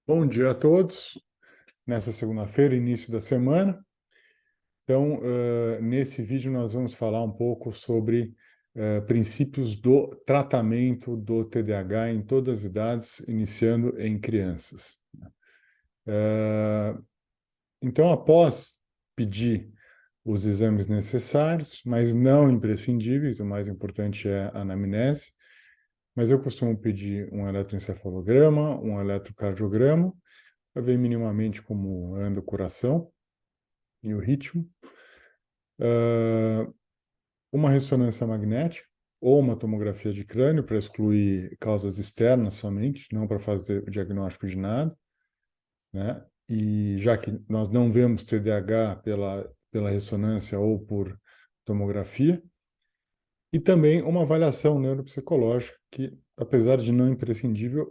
Bom dia a todos. Nessa segunda-feira, início da semana. Então, nesse vídeo nós vamos falar um pouco sobre princípios do tratamento do TDAH em todas as idades, iniciando em crianças. Então, após pedir os exames necessários, mas não imprescindíveis, o mais importante é a anamnese, mas eu costumo pedir um eletroencefalograma, um eletrocardiograma, para ver minimamente como anda o coração e o ritmo, uma ressonância magnética ou uma tomografia de crânio para excluir causas externas somente, não para fazer o diagnóstico de nada, né? E já que nós não vemos TDAH pela ressonância ou por tomografia, e também uma avaliação neuropsicológica que, apesar de não imprescindível,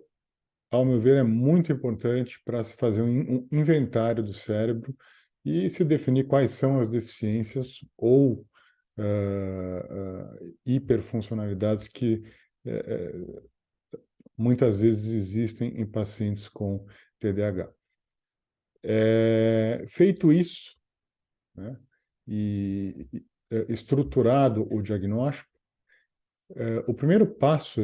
ao meu ver, é muito importante para se fazer um inventário do cérebro e se definir quais são as deficiências ou hiperfuncionalidades que muitas vezes existem em pacientes com TDAH. Feito isso, né, estruturado o diagnóstico, o primeiro passo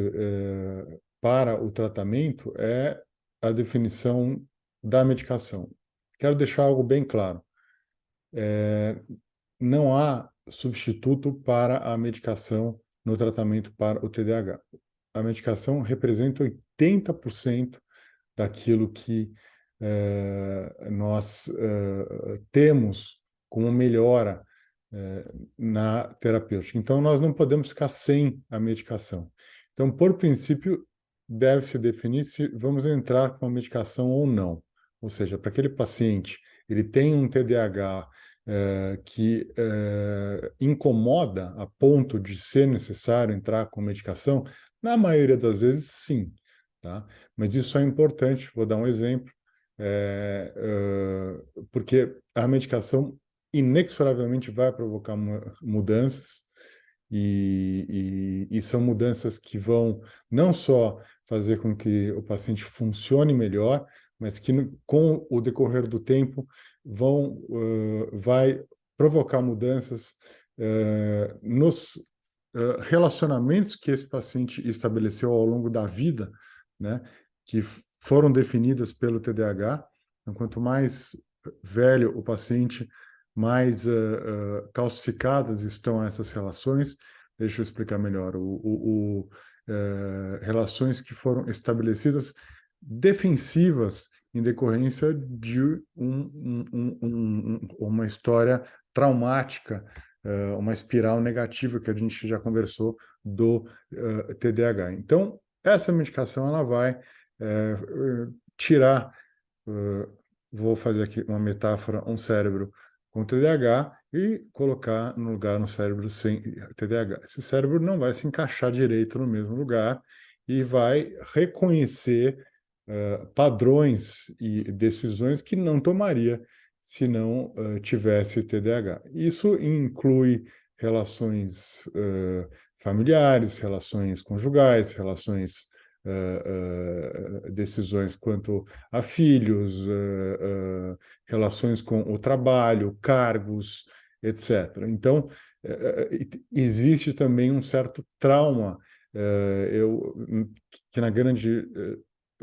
para o tratamento é a definição da medicação. Quero deixar algo bem claro. Não há substituto para a medicação no tratamento para o TDAH. A medicação representa 80% daquilo que nós temos como melhora na terapêutica. Então, nós não podemos ficar sem a medicação. Então, por princípio, deve-se definir se vamos entrar com a medicação ou não. Ou seja, para aquele paciente, ele tem um TDAH que incomoda a ponto de ser necessário entrar com medicação, na maioria das vezes, sim. Tá? Mas isso é importante, vou dar um exemplo, porque a medicação inexoravelmente vai provocar mudanças, e são mudanças que vão não só fazer com que o paciente funcione melhor, mas que com o decorrer do tempo vai provocar mudanças nos relacionamentos que esse paciente estabeleceu ao longo da vida, né, que foram definidas pelo TDAH. Então, quanto mais velho o paciente, mais calcificadas estão essas relações. Deixa eu explicar melhor. Relações que foram estabelecidas defensivas em decorrência de uma história traumática, uma espiral negativa que a gente já conversou do TDAH. Então, essa medicação ela vai tirar, vou fazer aqui uma metáfora, um cérebro com TDAH e colocar no lugar um cérebro sem TDAH. Esse cérebro não vai se encaixar direito no mesmo lugar e vai reconhecer padrões e decisões que não tomaria se não tivesse TDAH. Isso inclui relações familiares, relações conjugais, relações decisões quanto a filhos, relações com o trabalho, cargos, etc. Então, existe também um certo trauma, que na grande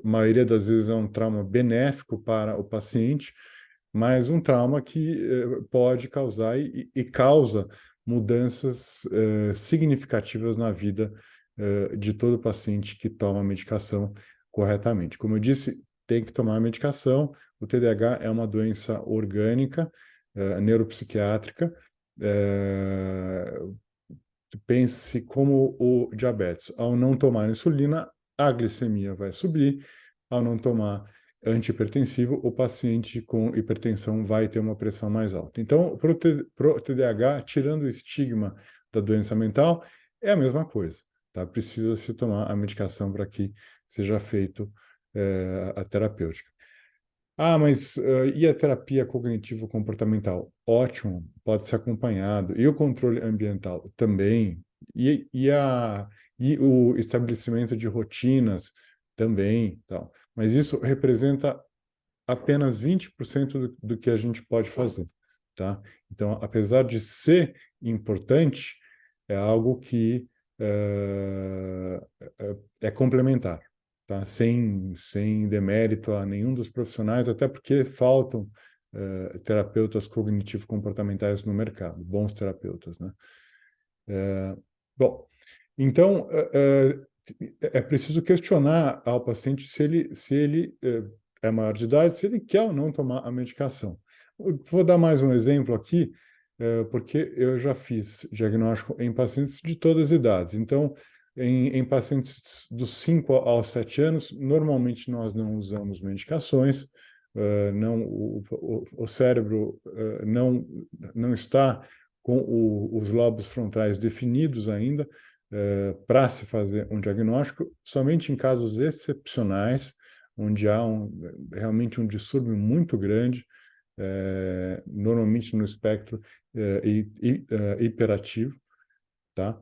maioria das vezes é um trauma benéfico para o paciente, mas um trauma que pode causar e causa mudanças significativas na vida de todo paciente que toma a medicação corretamente. Como eu disse, tem que tomar a medicação. O TDAH é uma doença orgânica, neuropsiquiátrica. Pense como o diabetes. Ao não tomar insulina, a glicemia vai subir. Ao não tomar antihipertensivo, o paciente com hipertensão vai ter uma pressão mais alta. Então, para o TDAH, tirando o estigma da doença mental, é a mesma coisa. Tá? Precisa se tomar a medicação para que seja feito a terapêutica. Ah, mas e a terapia cognitivo-comportamental? Ótimo, pode ser acompanhado. E o controle ambiental também. E o estabelecimento de rotinas também. Tal. Mas isso representa apenas 20% do que a gente pode fazer, tá? Então, apesar de ser importante, é algo que é complementar, tá? Sem demérito a nenhum dos profissionais, até porque faltam terapeutas cognitivo-comportamentais no mercado, bons terapeutas, né? Bom, então é preciso questionar ao paciente se ele é maior de idade, se ele quer ou não tomar a medicação. Eu vou dar mais um exemplo aqui, porque eu já fiz diagnóstico em pacientes de todas as idades. Então, em pacientes dos 5 aos 7 anos, normalmente nós não usamos medicações, não, o cérebro não está com os lobos frontais definidos ainda, para se fazer um diagnóstico, somente em casos excepcionais, onde há realmente um distúrbio muito grande, normalmente no espectro hiperativo, tá?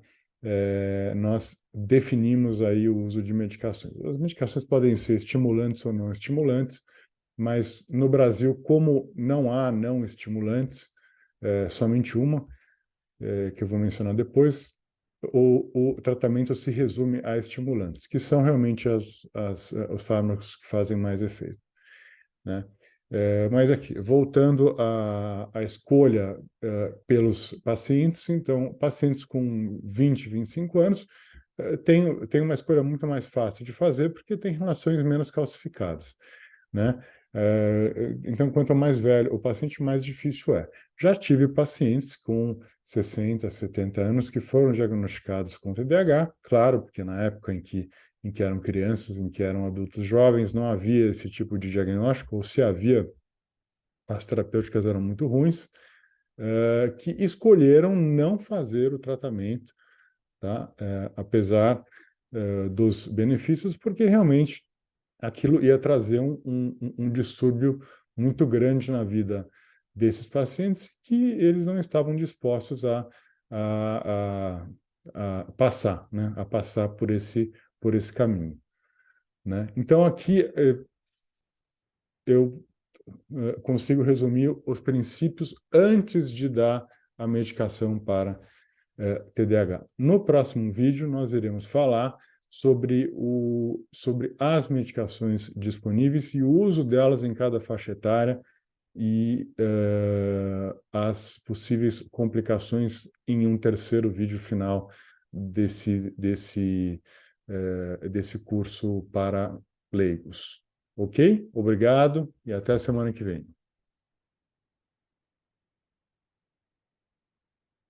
Nós definimos aí o uso de medicações. As medicações podem ser estimulantes ou não estimulantes, mas no Brasil, como não há não estimulantes, somente uma, que eu vou mencionar depois, o tratamento se resume a estimulantes, que são realmente os fármacos que fazem mais efeito, né? Mas aqui, voltando à escolha pelos pacientes, então, pacientes com 20, 25 anos tem uma escolha muito mais fácil de fazer porque tem relações menos calcificadas, né? Então, quanto mais velho o paciente, mais difícil é. Já tive pacientes com 60, 70 anos que foram diagnosticados com TDAH, claro, porque na época em que eram crianças, em que eram adultos jovens, não havia esse tipo de diagnóstico, ou se havia, as terapêuticas eram muito ruins, que escolheram não fazer o tratamento, tá? Apesar dos benefícios, porque realmente aquilo ia trazer um distúrbio muito grande na vida desses pacientes que eles não estavam dispostos a, a passar, né? A passar por esse caminho, né? Então, aqui eu consigo resumir os princípios antes de dar a medicação para TDAH. No próximo vídeo, nós iremos falar sobre as medicações disponíveis e o uso delas em cada faixa etária e as possíveis complicações em um terceiro vídeo final desse curso para leigos. Ok? Obrigado e até a semana que vem.